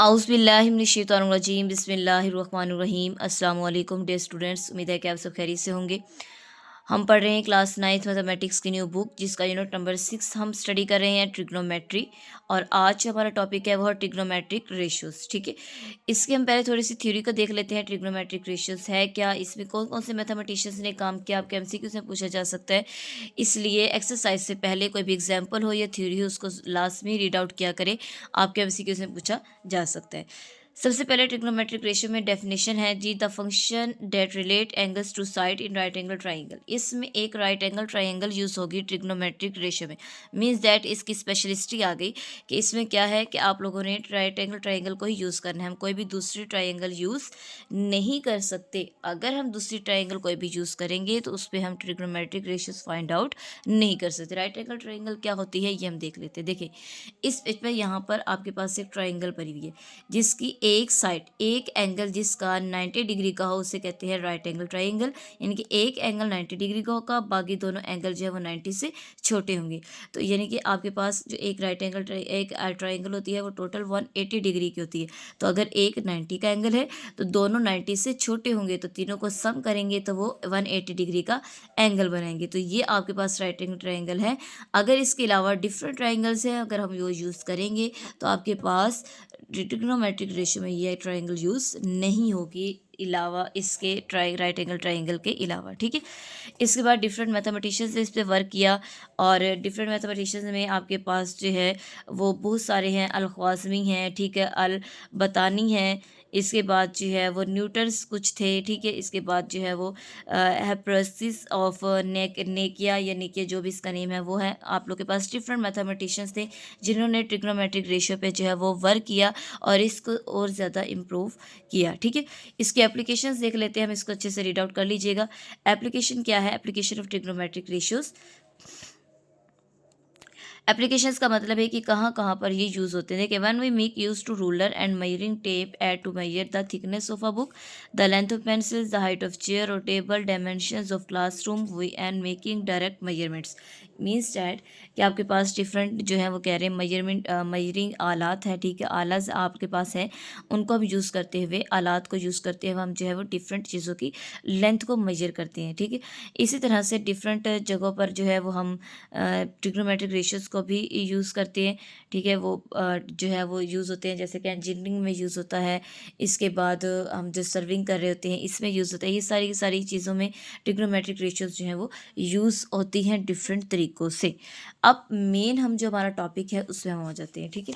आउज़ुबिल्लाहिमिनश्शैतानिर्रजीम बिस्मिल्लाहिर्रहमानिर्रहीम अस्सलामु अलैकुम डियर स्टूडेंट्स। उम्मीद है कि आप सब खैरियत से होंगे। हम पढ़ रहे हैं क्लास 9th मैथमेटिक्स की न्यू बुक, जिसका यूनिट नंबर 6 हम स्टडी कर रहे हैं ट्रिग्नोमेट्री। और आज हमारा टॉपिक है वो ट्रिग्नोमेट्रिक रेशियोज़। ठीक है, इसके हम पहले थोड़ी सी थ्योरी को देख लेते हैं। ट्रिग्नोमेट्रिक रेशियोज़ है क्या, इसमें कौन कौन से मैथमेटिशियंस ने काम किया, आपके एमसीक्यू से पूछा जा सकता है। इसलिए एक्सरसाइज से पहले कोई भी एग्जाम्पल हो या थ्योरी हो, उसको लास्ट में रीड आउट किया करें, आपके एमसीक्यू से पूछा जा सकता है। सबसे पहले ट्रिग्नोमेट्रिक रेशियो में डेफिनेशन है जी, the function that relate angles to side in right angle triangle. इसमें एक राइट एंगल ट्राइंगल यूज होगी ट्रिग्नोमेट्रिक रेशियो में। मींस दैट इसकी स्पेशलिस्टी आ गई कि इसमें क्या है कि आप लोगों ने राइट एंगल ट्राइंगल को ही यूज़ करना है, हम कोई भी दूसरी ट्राइंगल यूज़ नहीं कर सकते। अगर हम दूसरी ट्राइंगल कोई भी यूज़ करेंगे तो उस पर हम ट्रिग्नोमेट्रिक रेशियोज फाइंड आउट नहीं कर सकते। राइट एंगल ट्राइंगल क्या होती है ये हम देख लेते हैं। देखिए, इस पेज पर यहाँ पर आपके पास एक ट्राइंगल बनी हुई है, जिसकी एक साइड, एक एंगल जिसका 90 डिग्री का हो उसे कहते हैं राइट एंगल ट्राइंगल। यानी कि एक एंगल 90 डिग्री का होगा, बाकी दोनों एंगल जो है वो 90 से छोटे होंगे। तो यानी कि आपके पास जो एक राइट एंगल एक ट्राइंगल होती है वो टोटल 180 डिग्री की होती है। तो अगर एक 90 का एंगल है तो दोनों 90 से छोटे होंगे, तो तीनों को सम करेंगे तो वो 180 डिग्री का एंगल बनाएंगे। तो ये आपके पास राइट एंगल ट्राइंगल है। अगर इसके अलावा डिफरेंट ट्राइंगल्स हैं, अगर हम वो यूज़ करेंगे तो आपके पास ट्रिग्नोमेट्रिक रेशियो में ये ट्राइंगल यूज़ नहीं होगी, अलावा इसके राइट एंगल ट्राइंगल के अलावा। ठीक है, इसके बाद डिफरेंट मैथमेटिशियंस ने इस पर वर्क किया, और डिफरेंट मैथमेटिशियंस में आपके पास जो है वो बहुत सारे हैं। अल ख्वाज़मी हैं, ठीक है, अल बतानी है, इसके बाद जो है वो न्यूटन्स कुछ थे। ठीक है, इसके बाद जो है वो हेप्रोसिस ऑफ नेकिया या नेकिया, जो भी इसका नेम है वो है। आप लोग के पास डिफरेंट मैथमेटिशियंस थे जिन्होंने ट्रिग्नोमेट्रिक रेशियो पे जो है वो वर्क किया और इसको और ज़्यादा इम्प्रूव किया। ठीक है, इसकी एप्लीकेशंस देख लेते हैं, हम इसको अच्छे से रीड आउट कर लीजिएगा। एप्लीकेशन क्या है, application of trigonometric ratios. Applications का मतलब है कि कहाँ कहाँ पर ये यूज़ होते हैं। देखिए, when we make use to ruler and measuring tape at to measure the thickness of a book, the length of pencils, the height of chair और table, dimensions of classroom we and making direct measurements. Means that कि आपके पास different जो है वो कह रहे हैं measuring आलात है। ठीक है, आलात आपके पास है, उनको हम यूज़ करते हुए, आलात को यूज़ करते हुए हम जो है वो डिफरेंट चीज़ों की लेंथ को मेजर करते हैं। ठीक है, इसी तरह से डिफरेंट जगहों पर जो है वो हम ट्रिग्नोमेट्रिक रेशियोज़ को भी यूज़ करते हैं। ठीक है, वो जो है वो यूज़ होते हैं, जैसे कि इंजीनियरिंग में यूज़ होता है। इसके बाद हम जो सर्विंग कर रहे होते हैं इसमें यूज़ होता है। ये सारी की सारी चीज़ों में ट्रिग्नोमेट्रिक रेशियोज़ जो है वो यूज़ होती हैं डिफरेंट तरीक़ों से। अब मेन हम जो हमारा टॉपिक है उसमें हम आ जाते हैं। ठीक है,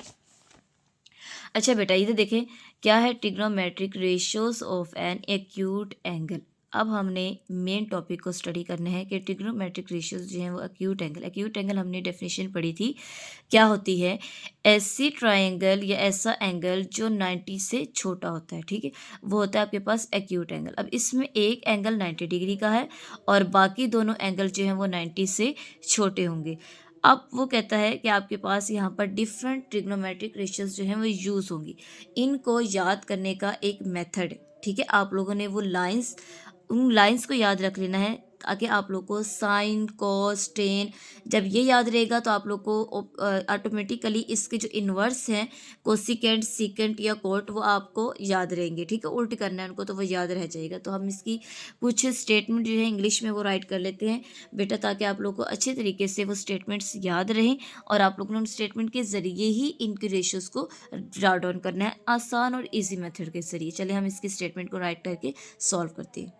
अच्छा बेटा, ये देखें क्या है, trigonometric ratios of an acute angle. अब हमने मेन टॉपिक को स्टडी करना है कि ट्रिग्नोमेट्रिक रेशियोज जो हैं वो एक्यूट एंगल हमने डेफिनेशन पढ़ी थी, क्या होती है, ऐसी ट्रायंगल या ऐसा एंगल जो 90 से छोटा होता है। ठीक है, वो होता है आपके पास एक्यूट एंगल। अब इसमें एक एंगल 90 डिग्री का है और बाकी दोनों एंगल जो हैं वो 90 से छोटे होंगे। अब वो कहता है कि आपके पास यहाँ पर डिफरेंट ट्रिग्नोमेट्रिक रेशियोज जो हैं वो यूज़ होंगी। इनको याद करने का एक मेथड है। ठीक है, आप लोगों ने वो लाइंस, उन लाइंस को याद रख लेना है, ताकि आप लोग को साइन, कॉस, टेन, जब ये याद रहेगा तो आप लोग को ऑटोमेटिकली इसके जो इन्वर्स हैं, कोसिकेंट, सीकेंट या कोट, वो आपको याद रहेंगे। ठीक है, उल्ट करना है उनको तो वो याद रह जाएगा। तो हम इसकी कुछ स्टेटमेंट जो है इंग्लिश में वो राइट कर लेते हैं बेटा, ताकि आप लोग को अच्छे तरीके से वो स्टेटमेंट्स याद रहें और आप लोगों ने उन स्टेटमेंट के ज़रिए ही इनके रेशियोज़ को ड्रा डाउन करना है, आसान और ईजी मेथड के ज़रिए। चलिए हम इसकी स्टेटमेंट को राइट करके सॉल्व करते हैं।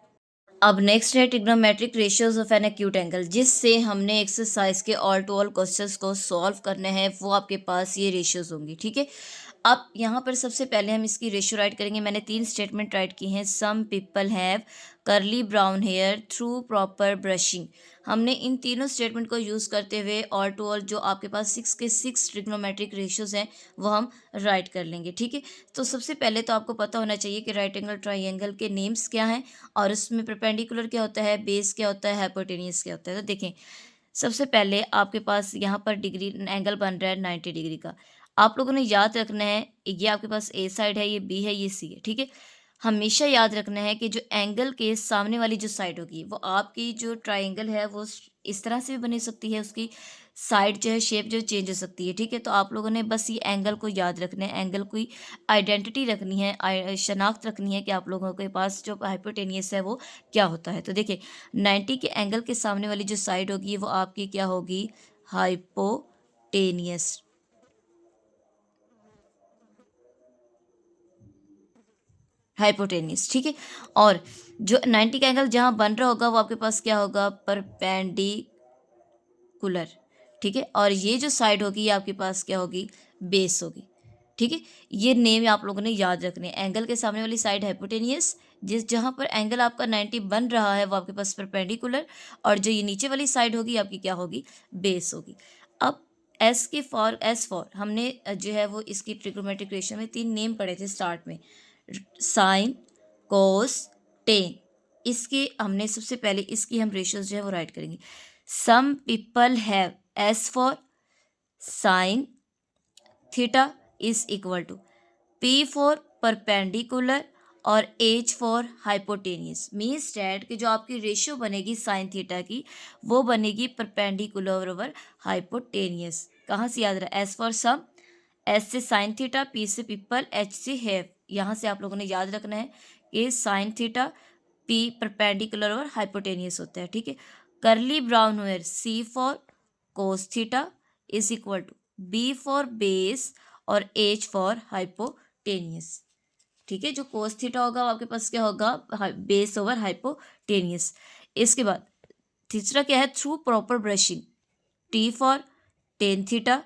अब नेक्स्ट है trigonometric ratios of an acute angle, जिससे हमने एक्सरसाइज के ऑल टू ऑल क्वेश्चंस को सॉल्व करने हैं, वो आपके पास ये रेशियोज होंगी। ठीक है, अब यहाँ पर सबसे पहले हम इसकी रेशियो राइट करेंगे। मैंने 3 स्टेटमेंट राइट की हैं। Some people have curly brown hair through proper brushing. हमने इन तीनों स्टेटमेंट को यूज़ करते हुए ऑल टू ऑल जो आपके पास 6 के 6 ट्रिग्नोमेट्रिक रेशियोज हैं वो हम राइट कर लेंगे। ठीक है, तो सबसे पहले तो आपको पता होना चाहिए कि राइट एंगल ट्राइंगल के नेम्स क्या हैं, और उसमें परपेंडिकुलर क्या होता है, बेस क्या होता है, हाइपोटेनियस क्या होता है। तो देखें, सबसे पहले आपके पास यहाँ पर डिग्री एंगल बन रहा है 90 डिग्री का। आप लोगों ने याद रखना है, ये आपके पास ए साइड है, ये बी है, ये सी है। ठीक है, हमेशा याद रखना है कि जो एंगल के सामने वाली जो साइड होगी वो आपकी जो ट्राइंगल है वो इस तरह से भी बनी सकती है, उसकी साइड जो है शेप जो चेंज हो सकती है, ठीक है। तो आप लोगों ने बस ये एंगल को याद रखना है, एंगल की आइडेंटिटी रखनी है, शनाख्त रखनी है कि आप लोगों के पास जो हाइपोटेनियस है वो क्या होता है। तो देखिए 90 के एंगल के सामने वाली जो साइड होगी वो आपकी क्या होगी, हाइपोटेनियस। हाइपोटेनियस, ठीक है। और जो 90 का एंगल जहां बन रहा होगा वो आपके पास क्या होगा, परपेंडिकुलर, ठीक है। और ये जो साइड होगी ये आपके पास क्या होगी, बेस होगी, ठीक है। ये नेम आप लोगों ने याद रखने, एंगल के सामने वाली साइड हाइपोटेनियस, जिस जहां पर एंगल आपका 90 बन रहा है वो आपके पास परपेंडिकुलर, और जो ये नीचे वाली साइड होगी आपकी क्या होगी, बेस होगी। अब एस फॉर हमने जो है वो इसकी ट्रिग्नोमेट्रिक रेशियो में 3 नेम पढ़े थे स्टार्ट में, साइन, कोस, टेन। इसके हमने सबसे पहले इसकी हम रेशियोज जो है वो राइट करेंगे। Some people have S for sine theta is equal to P for perpendicular और H for hypotenuse. Means that कि जो आपकी रेशियो बनेगी साइन थीटा की वो बनेगी परपेंडिकुलर ओवर हाइपोटेनियस। कहाँ से याद रहा, एस फॉर सम, एस से साइन थीटा, पी से पीपल, एच से हैव। यहाँ से आप लोगों ने याद रखना है कि साइन थीटा पी परपेंडिकुलर और हाइपोटेनियस होता है, ठीक है। Curly brown hair C for cos theta is equal to B for base और एच फॉर हाइपोटेनियस, ठीक है। जो कोस थीटा होगा वो आपके पास क्या होगा, बेस ओवर हाइपोटेनियस। इसके बाद तीसरा क्या है, through proper brushing, T for tan theta.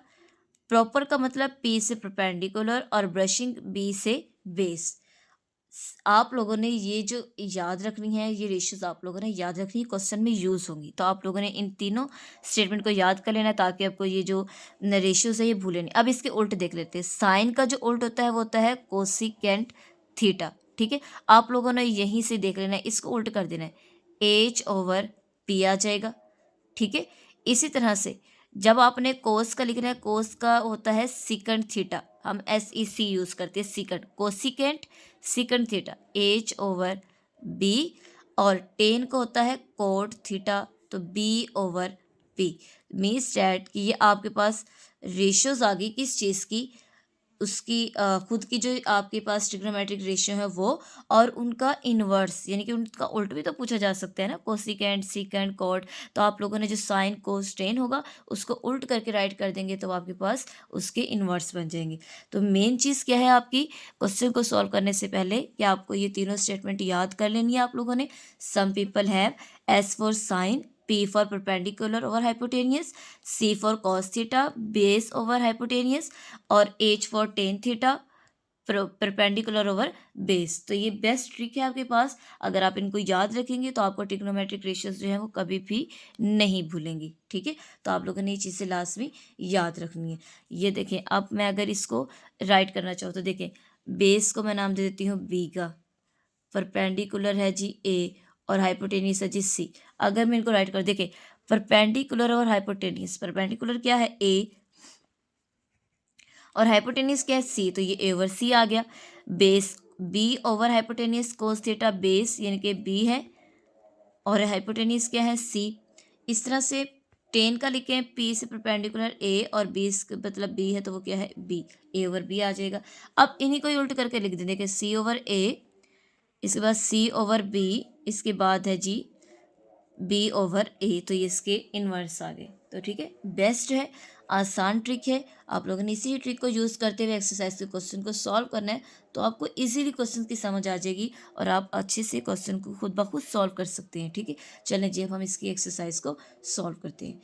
Proper का मतलब पी से परपेंडिकुलर और ब्रशिंग बी से बेस। आप लोगों ने ये जो याद रखनी है, ये रेशियोज आप लोगों ने याद रखनी है, क्वेश्चन में यूज होंगी। तो आप लोगों ने इन तीनों स्टेटमेंट को याद कर लेना ताकि आपको ये जो रेशियोज है ये भूले नहीं। अब इसके उल्ट देख लेते हैं। साइन का जो उल्ट होता है वो होता है कोसिकेंट थीटा, ठीक है। आप लोगों ने यहीं से देख लेना है, इसको उल्ट कर देना है, एच ओवर पी आ जाएगा, ठीक है। इसी तरह से जब आपने कोस का लिखना है, कोस का होता है सिकंड थीटा, हम एस ई सी यूज करते हैं, secant, cosecant secant theta H over B. और टेन को होता है कोट थीटा, तो B over P. Means that कि ये आपके पास रेशियोज आ गई किस चीज़ की, उसकी खुद की जो आपके पास ट्रिग्नोमेट्रिक रेशियो है वो, और उनका इन्वर्स यानी कि उनका उल्ट भी तो पूछा जा सकता है ना, कोसिकेंट सिकेंड कॉट। तो आप लोगों ने जो साइन कोस टेन होगा उसको उल्ट करके राइट कर देंगे तो आपके पास उसके इन्वर्स बन जाएंगे। तो मेन चीज़ क्या है आपकी, क्वेश्चन को सॉल्व करने से पहले कि आपको ये तीनों स्टेटमेंट याद कर लेनी है आप लोगों ने। Some people have S for sine, P for perpendicular over hypotenuse, C for cos theta base over hypotenuse और H for tan theta perpendicular over base. तो ये बेस्ट ट्रिक है आपके पास, अगर आप इनको याद रखेंगे तो आपको ट्रिग्नोमेट्रिक रेशियोज जो है वो कभी भी नहीं भूलेंगी, ठीक है। तो आप लोगों ने ये चीज़ें लास्ट में याद रखनी है। ये देखें, अब मैं अगर इसको राइट करना चाहूँ तो देखें, बेस को मैं नाम दे देती हूँ बी का, परपेंडिकुलर है जी ए, और हाइपोटेनियस है जी सी। अगर मैं इनको राइट कर, देखें परपेंडिकुलर और हाइपोटेनियस, परपेंडिकुलर क्या है ए और हाइपोटेनियस क्या है सी, तो ये ए ओवर सी आ गया। Base B over hypotenuse cos theta base यानी कि बी है, और हाइपोटेनियस क्या है सी। इस तरह से टेन का लिखें, पी से परपेंडिकुलर ए और बी मतलब बी है तो वो क्या है बी, ए ओवर बी आ जाएगा। अब इन्हीं को ही उल्ट करके लिख दें, देखिए सी ओवर ए, इसके बाद सी ओवर बी, इसके बाद है जी बी ओवर ए, तो ये इसके इन्वर्स आ गए। तो ठीक है, बेस्ट है, आसान ट्रिक है। आप लोगों ने इसी ट्रिक को यूज़ करते हुए एक्सरसाइज के क्वेश्चन को सॉल्व करना है, तो आपको इजीली क्वेश्चन की समझ आ जाएगी और आप अच्छे से क्वेश्चन को खुद ब खुद सॉल्व कर सकते हैं, ठीक है। चलें जी, अब हम इसकी एक्सरसाइज को सॉल्व करते हैं।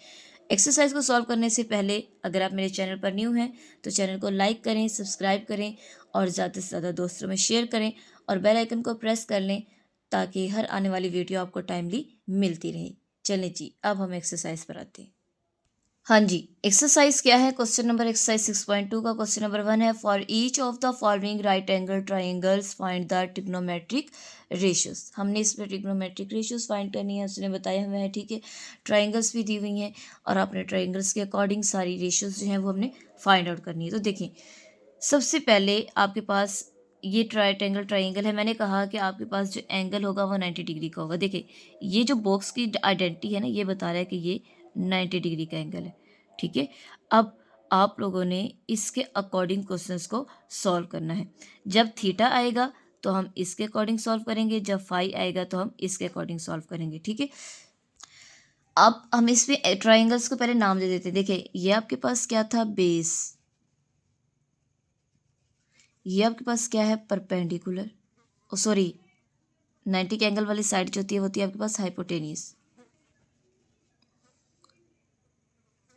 एक्सरसाइज को सॉल्व करने से पहले अगर आप मेरे चैनल पर न्यू हैं तो चैनल को लाइक करें, सब्सक्राइब करें और ज़्यादा से ज़्यादा दोस्तों में शेयर करें और बेल आइकन को प्रेस कर लें ताकि हर आने वाली वीडियो आपको टाइमली मिलती रहे। चलें जी, अब हम एक्सरसाइज पर आते हैं। हाँ जी, एक्सरसाइज क्या है, क्वेश्चन नंबर एक्सरसाइज 6.2 का क्वेश्चन नंबर 1 है, for each of the following right angle triangles find the trigonometric ratios. हमने इसमें ट्रिग्नोमेट्रिक रेशियोज फाइंड करनी है, उसने बताया हुआ है, ठीक है। ट्राइंगल्स भी दी हुई हैं और आपने ट्राइंगल्स के अकॉर्डिंग सारी रेशियोज जो हैं वो हमने फाइंड आउट करनी है। तो देखिए, सबसे पहले आपके पास ये ट्राइंगल है। मैंने कहा कि आपके पास जो एंगल होगा वो 90 डिग्री का होगा। देखिए, ये जो बॉक्स की आइडेंटिटी है ना, ये बता रहा है कि ये 90 डिग्री का एंगल है, ठीक है। अब आप लोगों ने इसके अकॉर्डिंग क्वेश्चंस को सॉल्व करना है। जब थीटा आएगा तो हम इसके अकॉर्डिंग सॉल्व करेंगे, जब फाई आएगा तो हम इसके अकॉर्डिंग सॉल्व करेंगे, ठीक है। अब हम इसमें ट्राइंगल्स को पहले नाम दे देते हैं। देखिए ये आपके पास क्या था, बेस, ये आपके पास क्या है, परपेंडिकुलर, सॉरी 90 के एंगल वाली साइड जो होती है आपके पास हाइपोटेनियस,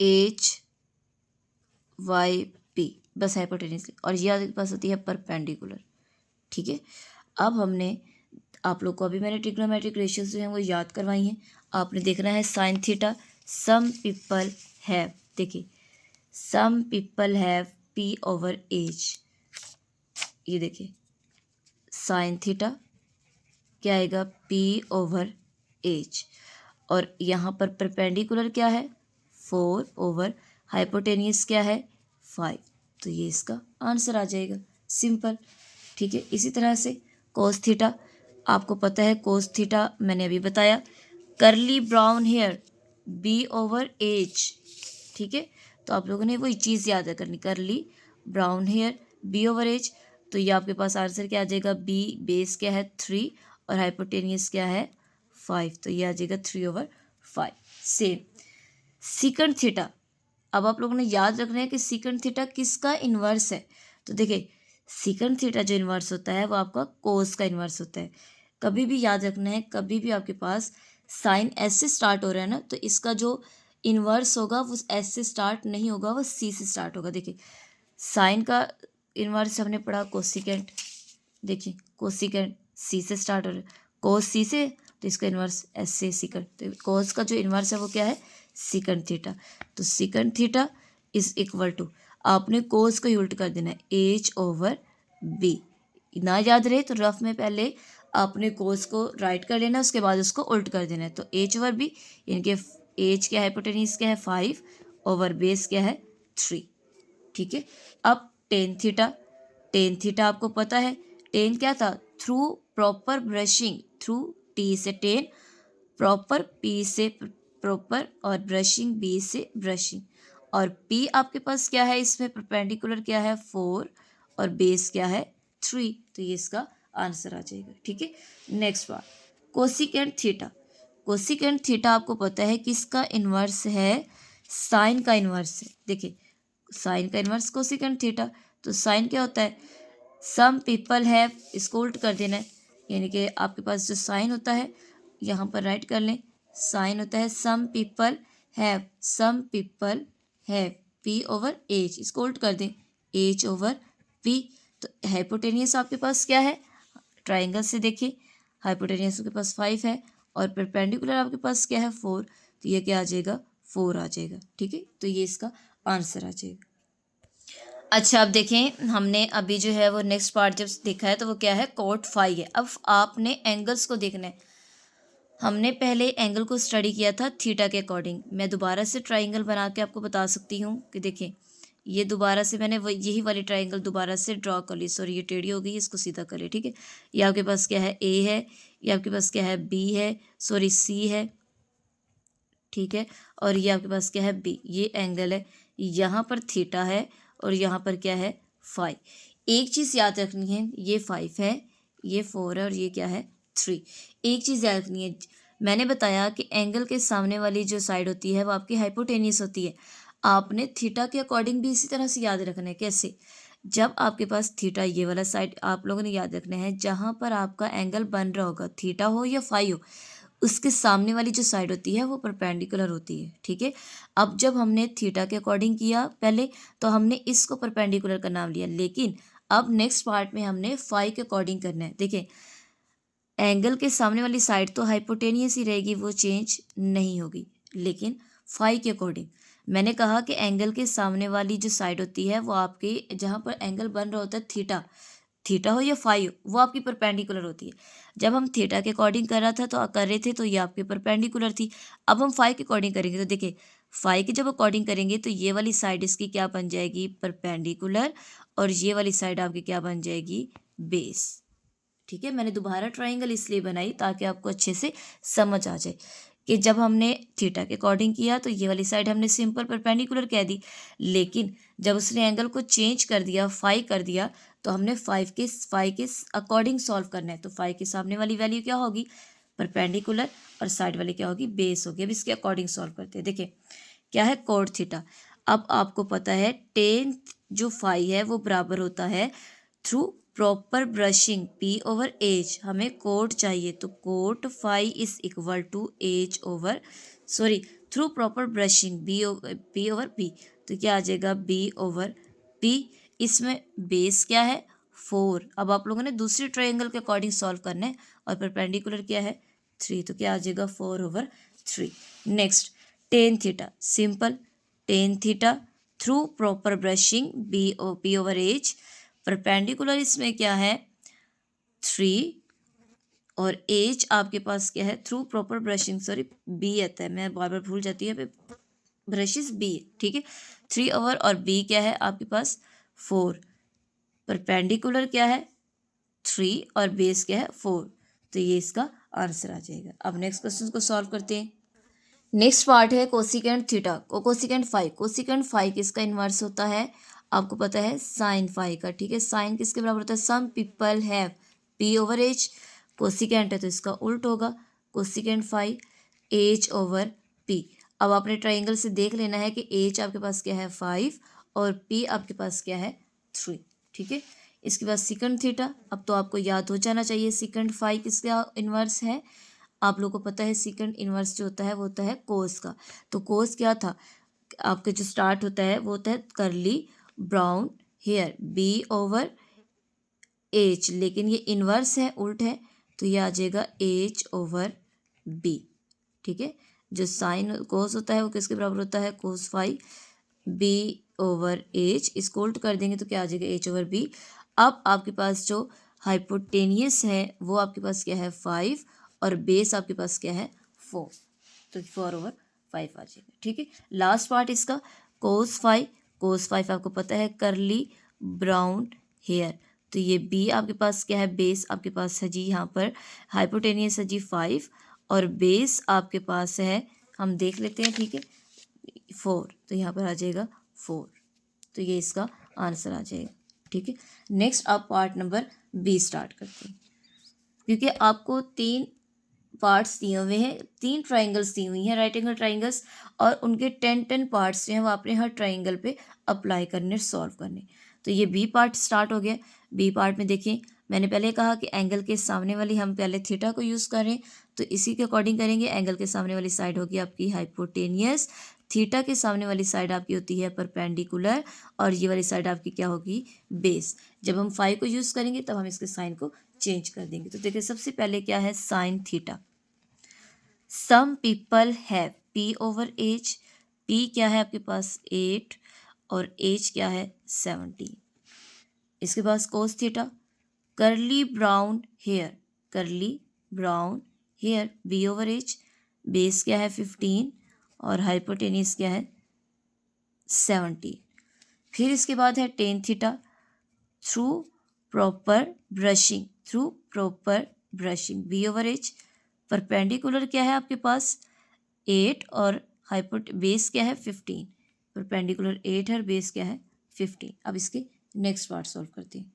एच वाई पी, बस हाइपोटेनियस, और ये आपके पास होती है परपेंडिकुलर, ठीक है। अब हमने आप लोग को अभी मैंने ट्रिग्नोमेट्रिक रेशियोज जो हैं वो याद करवाई हैं। आपने देखना है sine theta, some people have, देखिए some people have P over H, ये देखिए साइन थीटा क्या आएगा, पी ओवर एच, और यहाँ पर परपेंडिकुलर क्या है, 4 ओवर हाइपोटेनियस क्या है, 5, तो ये इसका आंसर आ जाएगा, सिंपल, ठीक है। इसी तरह से कोस थीटा, आपको पता है कोस थीटा मैंने अभी बताया, curly brown hair B over H, ठीक है। तो आप लोगों ने वही चीज़ याद करनी, curly brown hair B over H, तो ये आपके पास आंसर क्या आ जाएगा, बी बेस क्या है 3 और हाइपोटेनियस क्या है 5, तो ये आ जाएगा 3/5। सेम सीकंड थीटा, अब आप लोगों ने याद रखना है कि सीकंड थीटा किसका इन्वर्स है। तो देखिए सीकंड थीटा जो इन्वर्स होता है वो आपका कोस का इन्वर्स होता है। कभी भी याद रखना है, कभी भी आपके पास साइन एस से स्टार्ट हो रहा है ना, तो इसका जो इन्वर्स होगा वो एस से स्टार्ट नहीं होगा, वो सी से स्टार्ट होगा। देखिए साइन का इन्वर्स हमने पढ़ा कोसिकेंट, देखिए कोसिकेंट सी से स्टार्ट हो रहा है, कोस सी से, तो इसका इन्वर्स एस से सीकंड, तो कोस का जो इन्वर्स है वो क्या है, सीकंड थीटा। तो secant theta is equal to, आपने कोस को ही उल्ट कर देना है, एच ओवर बी, ना याद रहे तो रफ में पहले आपने कोस को राइट कर लेना, उसके बाद उसको उल्ट कर देना है, तो एच ओवर बी, यानी कि एच क्या है, हाइपोटेन्यूज क्या है 5 ओवर बेस क्या है 3, ठीक है। अब टेन थीटा, टेन थीटा आपको पता है टेन क्या था, through proper brushing, through T से टेन, प्रॉपर पी से प्रॉपर, और ब्रशिंग बी से ब्रशिंग, और पी आपके पास क्या है, इसमें परपेंडिकुलर क्या है 4 और बेस क्या है 3, तो ये इसका आंसर आ जाएगा, ठीक है। नेक्स्ट बार कोसिकेंट थीटा, कोसिकेंट थीटा आपको पता है किसका इन्वर्स है, साइन का इन्वर्स है। देखिए साइन का इन्वर्स कोसिकेंट थीटा, तो साइन क्या होता है, सम पीपल हैव, इसको उल्ट कर देना है, यानी कि आपके पास जो साइन होता है यहाँ पर राइट कर लें, साइन होता है some people have, some people have P over H, इसको उल्ट कर दें एच ओवर पी, तो हाइपोटेनियस आपके पास क्या है, ट्राइंगल से देखिए हाइपोटेनियस आपके पास 5 है और परपेंडिकुलर आपके पास क्या है 4, तो ये क्या आ जाएगा 4 आ जाएगा, ठीक है। तो ये इसका आंसर आ जाएगा। अच्छा अब देखें, हमने अभी जो है वो नेक्स्ट पार्ट जब देखा है तो वो क्या है, कोट फाई है। अब आपने एंगल्स को देखना है। हमने पहले एंगल को स्टडी किया था थीटा के अकॉर्डिंग, मैं दोबारा से ट्राइंगल बना के आपको बता सकती हूँ कि देखें ये दोबारा से मैंने यही वाली ट्राइंगल दोबारा से ड्रॉ कर ली, सॉरी ये टेढ़ी हो गई, इसको सीधा कर लिया, ठीक है। ये आपके पास क्या है, ए है, ये आपके पास क्या है, बी है, सॉरी सी है, ठीक है, और ये आपके पास क्या है, बी, ये एंगल है, यहाँ पर थीटा है और यहाँ पर क्या है 5। एक चीज़ याद रखनी है, ये 5 है, ये 4 है और ये क्या है 3। एक चीज़ याद रखनी है, मैंने बताया कि एंगल के सामने वाली जो साइड होती है वो आपकी हाइपोटेनियस होती है। आपने थीटा के अकॉर्डिंग भी इसी तरह से याद रखना है। कैसे, जब आपके पास थीटा, ये वाला साइड आप लोगों ने याद रखना है, जहाँ पर आपका एंगल बन रहा होगा, थीटा हो या फाई हो, उसके सामने वाली जो साइड होती है वो परपेंडिकुलर होती है, ठीक है। अब जब हमने थीटा के अकॉर्डिंग किया पहले, तो हमने इसको परपेंडिकुलर का नाम लिया, लेकिन अब नेक्स्ट पार्ट में हमने फाई के अकॉर्डिंग करना है। देखिए एंगल के सामने वाली साइड तो हाइपोटेनियस ही रहेगी, वो चेंज नहीं होगी, लेकिन फाई के अकॉर्डिंग मैंने कहा कि एंगल के सामने वाली जो साइड होती है वो आपके, जहाँ पर एंगल बन रहा होता है थीटा, थीटा हो या फाई हो, वो आपकी परपेंडिकुलर होती है। जब हम थीटा के अकॉर्डिंग कर रहे थे तो ये आपकी परपेंडिकुलर थी। अब हम फाई के अकॉर्डिंग करेंगे तो देखिए फाई के जब अकॉर्डिंग करेंगे तो ये वाली साइड इसकी क्या बन जाएगी, परपेंडिकुलर, और ये वाली साइड आपकी क्या बन जाएगी, बेस, ठीक है। मैंने दोबारा ट्राइंगल इसलिए बनाई ताकि आपको अच्छे से समझ आ जाए कि जब हमने थीटा के अकॉर्डिंग किया तो ये वाली साइड हमने सिंपल परपेंडिकुलर कह दी, लेकिन जब उसने एंगल को चेंज कर दिया, फाई कर दिया, तो हमने फाई के अकॉर्डिंग सॉल्व करना है। तो फाई के सामने वाली वैल्यू क्या होगी, परपेंडिकुलर, और साइड वाली क्या होगी, बेस होगी। अब इसके अकॉर्डिंग सॉल्व करते हैं। देखिए क्या है, कोट थीटा। अब आपको पता है टेन जो फाई है वो बराबर होता है through proper brushing P over H. हमें कोट चाहिए, तो cot phi is equal to H over through proper brushing P over P. तो क्या आ जाएगा, बी ओवर पी। इसमें बेस क्या है, 4। अब आप लोगों ने दूसरे ट्रायंगल के अकॉर्डिंग सॉल्व करना है, और परपेंडिकुलर क्या है, 3। तो क्या आ जाएगा, 4/3। Next tan theta, simple ten theta through proper brushing P over H. Perpendicular इसमें क्या है, 3, और एच आपके पास क्या है, थ्रू प्रॉपर ब्रशिंग, बी आता है, मैं बार बार भूल जाती है, ब्रशिस बी, ठीक है। 3 और बी क्या है आपके पास, 4। परपेंडिकुलर क्या है, 3, और बेस क्या है, 4। तो ये इसका आंसर आ जाएगा। अब नेक्स्ट क्वेश्चन को सॉल्व करते हैं। नेक्स्ट पार्ट है cosecant theta cosecant phi. Cosecant phi किसका इन्वर्स होता है, आपको पता है साइन फाई का, ठीक है। साइन किसके बराबर होता है, some people have P over H. Cosecant है तो इसका उल्ट होगा, cosecant phi H over P. अब आपने ट्राइंगल से देख लेना है कि एच आपके पास क्या है, 5, और पी आपके पास क्या है, 3, ठीक है। इसके बाद सिकेंट थीटा, अब तो आपको याद हो जाना चाहिए सिकेंट फाई किसका इन्वर्स है। आप लोगों को पता है सेकंड इन्वर्स जो होता है वो होता है कोस का। तो कोस क्या था, आपके जो स्टार्ट होता है वो होता है curly brown hair B over H, लेकिन ये इन्वर्स है, उल्ट है, तो ये आ जाएगा एच ओवर बी, ठीक है। जो साइन कोस होता है वो किसके बराबर होता है, cos phi B over H. इसको उल्ट कर देंगे तो क्या आ जाएगा, एच ओवर बी। अब आपके पास जो हाइपोटेनियस है वो आपके पास क्या है, 5, और बेस आपके पास क्या है, 4। तो 4/5 आ जाएगा, ठीक है। लास्ट पार्ट इसका कोस फाइव। कोस फाइव आपको पता है करली ब्राउन हेयर, तो ये बी आपके पास क्या है, बेस आपके पास है जी यहाँ पर हाइपोटेनियस है जी 5, और बेस आपके पास है, हम देख लेते हैं, ठीक है, 4। तो यहाँ पर आ जाएगा 4। तो ये इसका आंसर आ जाएगा, ठीक है। नेक्स्ट आप पार्ट नंबर बी स्टार्ट करते हैं, क्योंकि आपको 3 पार्ट्स दिए हुए हैं, 3 ट्राइंगल्स दी हुई हैं, राइट एंगल ट्राइंगल्स, और उनके 10 पार्ट्स जो हैं वो आपने हर ट्राइंगल पे अप्लाई करने, सॉल्व करने। तो ये बी पार्ट स्टार्ट हो गया। बी पार्ट में देखिए, मैंने पहले कहा कि एंगल के सामने वाली हम पहले थीटा को यूज़ करें, तो इसी के अकॉर्डिंग करेंगे। एंगल के सामने वाली साइड होगी आपकी हाइपोटेनियस, थीटा के सामने वाली साइड आपकी होती है परपेंडिकुलर, और ये वाली साइड आपकी क्या होगी, बेस। जब हम फाई को यूज़ करेंगे तब हम इसके साइन को चेंज कर देंगे। तो देखिए सबसे पहले क्या है, sine theta. Some people have P over H. P क्या है आपके पास, 8, और एच क्या है, 17। इसके पास cos theta, curly brown hair, curly brown hair B over H, base क्या है, 15, और हाइपोटेनियस क्या है, 17। फिर इसके बाद है tan theta, through proper brushing B over H. Perpendicular क्या है आपके पास, 8, और बेस क्या है, 15। परपेंडिकुलर 8 है और बेस क्या है, 15। अब इसके नेक्स्ट पार्ट सॉल्व करते हैं।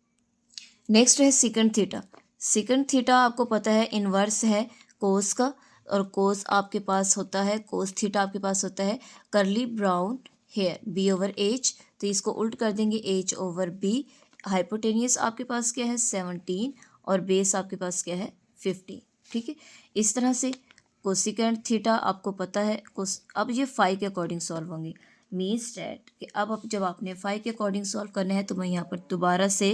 नेक्स्ट है सेकंड थीटा। सेकंड थीटा आपको पता है इन्वर्स है कोस का, और कोस आपके पास होता है, कोस थीटा आपके पास होता है curly brown hair B over H. तो इसको उल्ट कर देंगे, एच ओवर बी। हाइपोटेनियस आपके पास क्या है, 17, और बेस आपके पास क्या है, 15, ठीक है। इस तरह से कोसिकेंट थीटा आपको पता है अब ये फाई के अकॉर्डिंग सॉल्व होंगे। मीन्स डैट कि अब जब आपने फाई के अकॉर्डिंग सॉल्व करना है तो मैं यहाँ पर दोबारा से,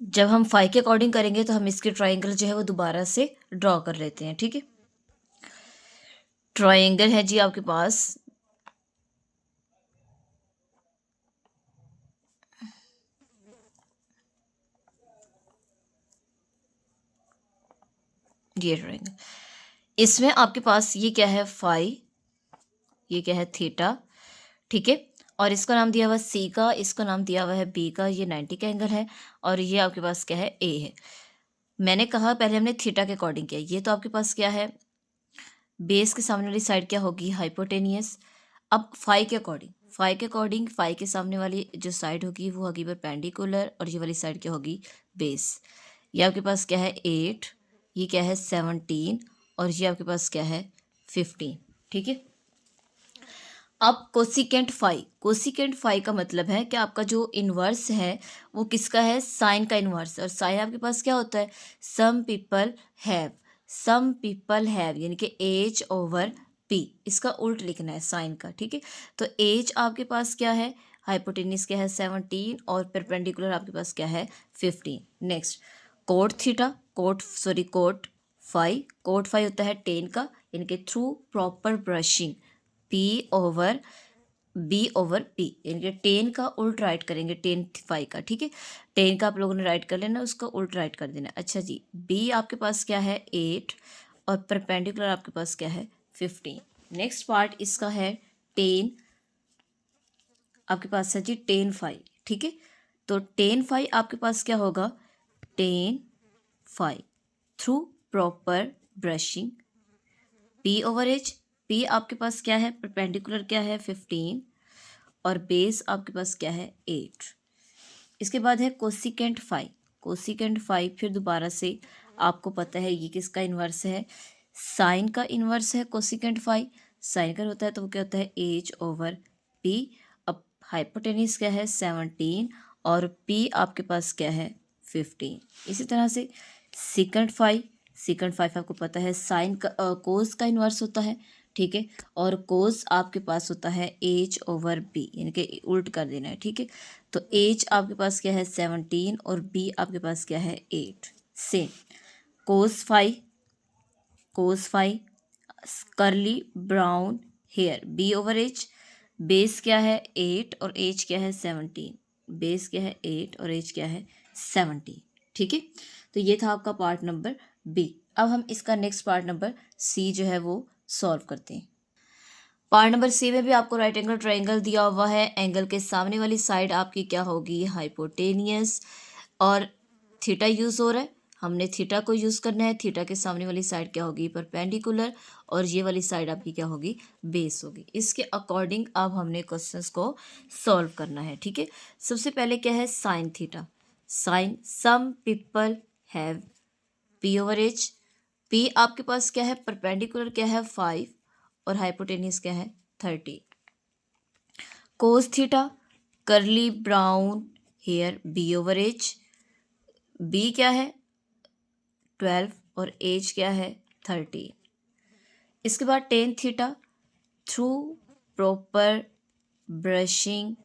जब हम फाई के अकॉर्डिंग करेंगे तो हम इसके ट्राइंगल जो है वो दोबारा से ड्रॉ कर लेते हैं, ठीक है। ट्राइंगल है जी आपके पास, ये ट्राइंगल, इसमें आपके पास ये क्या है, फाई, ये क्या है, थीटा, ठीक है। और इसका नाम दिया हुआ है सी का, इसका नाम दिया हुआ है बी का, ये 90 का एंगल है, और ये आपके पास क्या है, ए है। मैंने कहा पहले हमने थीटा के अकॉर्डिंग किया, ये तो आपके पास क्या है, बेस के सामने वाली साइड क्या होगी, हाइपोटेनियस। अब फाई के अकॉर्डिंग फाई के सामने वाली जो साइड होगी वो होगी परपेंडिकुलर, और ये वाली साइड क्या होगी, बेस। ये आपके पास क्या है 8, ये क्या है 17, और ये आपके पास क्या है 15। ठीक है। अब कोसिकेंट फाई का मतलब है कि आपका जो इन्वर्स है वो किसका है, साइन का इन्वर्स। और साइन आपके पास क्या होता है, सम पीपल हैव यानी कि एच ओवर पी, इसका उल्ट लिखना है साइन का। ठीक है। तो एच आपके पास क्या है, हाइपोटेनिस क्या है 17, और परपेंडिकुलर आपके पास क्या है 15। Next cot theta, cot phi होता है टेन का, यानी कि through proper brushing B over P, यानी कि टेन का उल्ट राइट करेंगे, टेन फाइव का। ठीक है। टेन का आप लोगों ने राइट कर लेना, उसका उल्ट राइट कर देना। अच्छा जी, बी आपके पास क्या है 8, और परपेंडिकुलर आपके पास क्या है 15। नेक्स्ट पार्ट इसका है टेन, आपके पास है जी टेन फाइव। ठीक है। तो टेन फाइव आपके पास क्या होगा, ten five through proper brushing P over H. P आपके पास क्या है, परपेंडिकुलर क्या है 15, और बेस आपके पास क्या है 8। इसके बाद है कोसिकेंट फाइव फिर दोबारा से आपको पता है ये किसका इन्वर्स है, साइन का इन्वर्स है कोसिकेंट फाइव। साइन का होता है तो वो क्या होता है एच ओवर पी। अब हाइपोटेनिस क्या है 17, और पी आपके पास क्या है 15। इसी तरह से सिकेंट फाइव आपको पता है साइन का कोस का इन्वर्स होता है। ठीक है। और कोस आपके पास होता है एच ओवर बी, यानी कि उल्ट कर देना है। ठीक है। तो एच आपके पास क्या है 17, और बी आपके पास क्या है 8। Same cos phi curly brown hair B over H. Base क्या है 8 और एज क्या है 17। बेस क्या है 8 और एज क्या है 17। ठीक है। तो ये था आपका पार्ट नंबर बी। अब हम इसका नेक्स्ट पार्ट नंबर सी जो है वो सॉल्व करते हैं। पार्ट नंबर सी में भी आपको राइट एंगल ट्रायंगल दिया हुआ है। एंगल के सामने वाली साइड आपकी क्या होगी, हाइपोटेनियस, और थीटा यूज हो रहा है, हमने थीटा को यूज करना है। थीटा के सामने वाली साइड क्या होगी, परपेंडिकुलर, और ये वाली साइड आपकी क्या होगी, बेस होगी। इसके अकॉर्डिंग अब हमने क्वेश्चंस को सॉल्व करना है। ठीक है। सबसे पहले क्या है sine theta, sine some people have P over H. P आपके पास क्या है, परपेंडिकुलर क्या है 5, और हाइपोटेनियस क्या है 30। Cos theta curly brown hair B over H. B क्या है 12, और एज क्या है 30। इसके बाद tan theta through proper brushing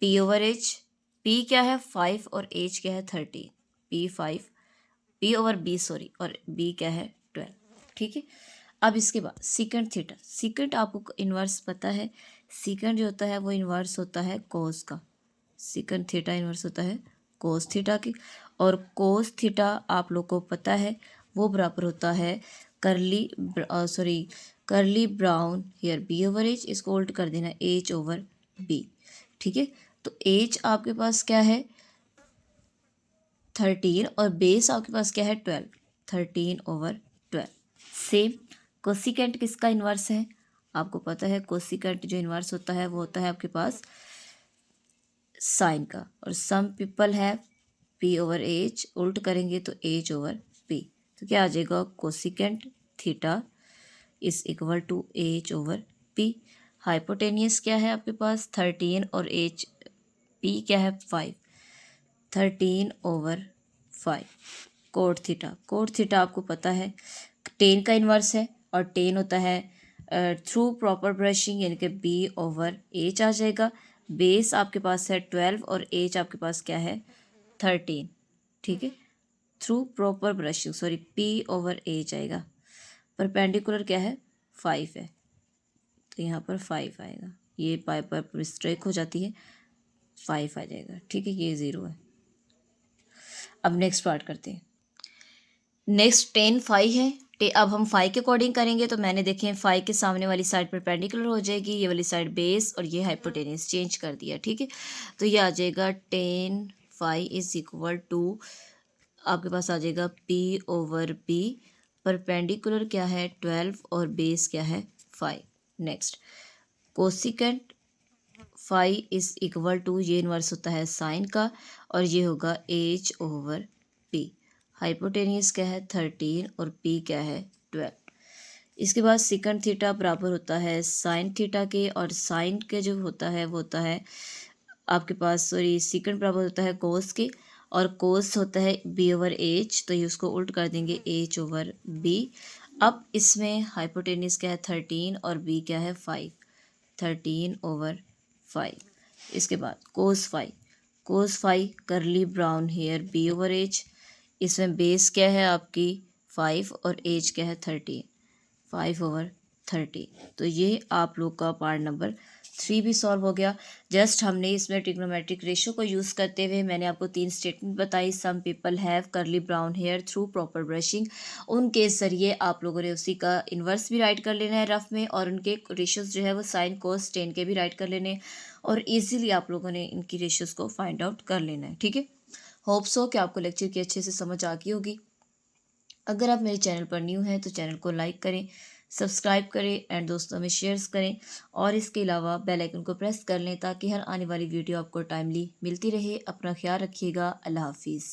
P over H. P क्या है 5, और एज क्या है 30। P 5, P over B sorry, और बी क्या है 12। ठीक है। अब इसके बाद सीकेंट थीटा, सीकेंट आपको इन्वर्स पता है, सीकेंट जो होता है वो इन्वर्स होता है कोस का। सीकेंट थीटा इन्वर्स होता है कोस थीटा की, और कोस थीटा आप लोग को पता है वो बराबर होता है curly brown hair B over H. इसको उल्ट कर देना एच ओवर बी। ठीक है। तो एच आपके पास क्या है 13, और बेस आपके पास क्या है 12, 13/12। सेम कोसिकेंट किसका इन्वर्स है, आपको पता है कोसिकेंट जो इन्वर्स होता है वो होता है आपके पास साइन का। और सम पीपल है पी ओवर एच, उल्ट करेंगे तो एच ओवर पी। तो क्या आ जाएगा, cosecant theta is equal to H over P. Hypotenuse क्या है आपके पास 13, और एच पी क्या है 5, 13/5। कोट थीटा आपको पता है टेन का इन्वर्स है, और टेन होता है थ्रू प्रॉपर ब्रशिंग, यानी कि बी ओवर एच आ जाएगा। बेस आपके पास है 12, और एच आपके पास क्या है 13। ठीक है। Through proper brushing sorry P over H आएगा। परपेंडिकुलर क्या है 5 है, तो यहाँ पर 5 आएगा। ये पाई पर मिस्टेक हो जाती है, 5 आ जाएगा। ठीक है, ये 0 है। अब नेक्स्ट पार्ट करते हैं। नेक्स्ट 10 5 है। अब हम 5 के अकॉर्डिंग करेंगे, तो मैंने देखें 5 के सामने वाली साइड परपेंडिकुलर हो जाएगी, ये वाली साइड बेस, और ये हाइपोटेनियस चेंज कर दिया। ठीक है। तो ये आ जाएगा 10 5 इज इक्वल टू आपके पास आ जाएगा पी ओवर बी परपेंडिकुलर क्या है 12 और बेस क्या है 5। Next cosecant phi is equal to, ये इन्वर्स होता है साइन का और ये होगा एच ओवर पी। हाइपोटेनियस क्या है 13 और पी क्या है 12। इसके बाद सिकंड थीटा बराबर होता है साइन थीटा के, और साइन के जो होता है वो होता है आपके पास, सॉरी सिकंड बराबर होता है कोस के, और कोस होता है बी ओवर एच, तो ये उसको उल्ट कर देंगे एच ओवर बी। अब इसमें हाइपोटेनियस क्या है 13 और बी क्या है 5, 13/5। इसके बाद cos phi curly brown hair B over H, इसमें बेस क्या है आपकी 5 और एज क्या है 13, 5/30। तो ये आप लोग का पार्ट नंबर 3 भी सॉल्व हो गया। जस्ट हमने इसमें ट्रिग्नोमेट्रिक रेशियो को यूज़ करते हुए मैंने आपको 3 स्टेटमेंट बताई। Some people have curly brown hair through proper brushing, उनके ज़रिए आप लोगों ने उसी का इन्वर्स भी राइट कर लेना है रफ में, और उनके रेशियोज जो है वो साइन कोस टेन के भी राइट कर लेने हैं, और ईजिली आप लोगों ने इनकी रेशियोज को फाइंड आउट कर लेना है। ठीक है, होप सो कि आपको लेक्चर की अच्छे से समझ आ गई होगी। अगर आप मेरे चैनल पर न्यू हैं तो चैनल को लाइक करें, सब्सक्राइब करें एंड दोस्तों में शेयर्स करें, और इसके अलावा बेल आइकन को प्रेस कर लें ताकि हर आने वाली वीडियो आपको टाइमली मिलती रहे। अपना ख्याल रखिएगा। अल्लाह हाफिज़।